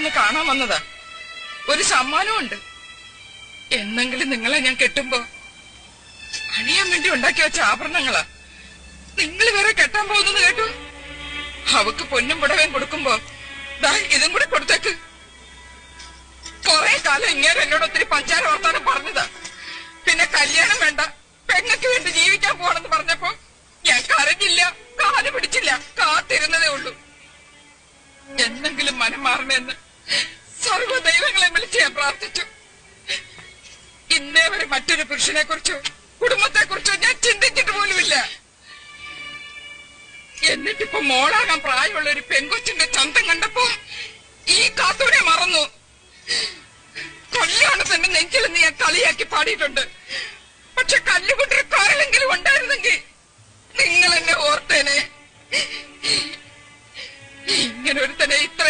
ഒന്ന് കാണാൻ വന്നതാ. ഒരു സമ്മാനമുണ്ട്. എന്നെങ്കിലും നിങ്ങളെ ഞാൻ കെട്ടുമ്പോ അണിയാൻ വേണ്ടി ഉണ്ടാക്കി വെച്ച ആഭരണങ്ങളാ. നിങ്ങൾ വേറെ കെട്ടാൻ പോകുന്നത് കേട്ടു. അവക്ക് പൊന്നും പുടവയും കൊടുക്കുമ്പോ ദാ ഇതും കൂടെ കൊടുത്തേക്ക്. കൊറേ കാലം ഇങ്ങനെ എന്നോട് ഒത്തിരി പഞ്ചാര വർത്താനം പറഞ്ഞതാ. പിന്നെ കല്യാണം വേണ്ട, പെങ്ങക്ക് വേണ്ടി ജീവിക്കാൻ പോണെന്ന് പറഞ്ഞപ്പോ ഞാൻ കരഞ്ഞില്ല, കാല് പിടിച്ചില്ല, കാത്തിരുന്നതേ ഉള്ളൂ. എന്തെങ്കിലും മനം മാറണമെന്ന് സർവ്വ ദൈവങ്ങളെ വിളിച്ച് ഞാൻ പ്രാർത്ഥിച്ചു. ഇന്നേ വരെ മറ്റൊരു പുരുഷനെ കുറിച്ചോ കുടുംബത്തെ കുറിച്ചോ ഞാൻ ചിന്തിച്ചിട്ട് പോലുമില്ല. എന്നിട്ടിപ്പോ മോളാകാൻ പ്രായമുള്ള ഒരു പെങ്കൊച്ചിന്റെ ചന്തം കണ്ടപ്പോ ഈ കാത്തൂനെ മറന്നു. കല്യാണത്തിന്റെ നെഞ്ചിൽ നീ ഞാൻ കളിയാക്കി പാടിയിട്ടുണ്ട്. പക്ഷെ കല്ലുകുട്ടൊരു കാറിലെങ്കിലും ഉണ്ടായിരുന്നെങ്കിൽ നിങ്ങൾ എന്നെ ഓർത്തേനെ. ഇങ്ങനെ ഒരു തന്നെ ഇത്ര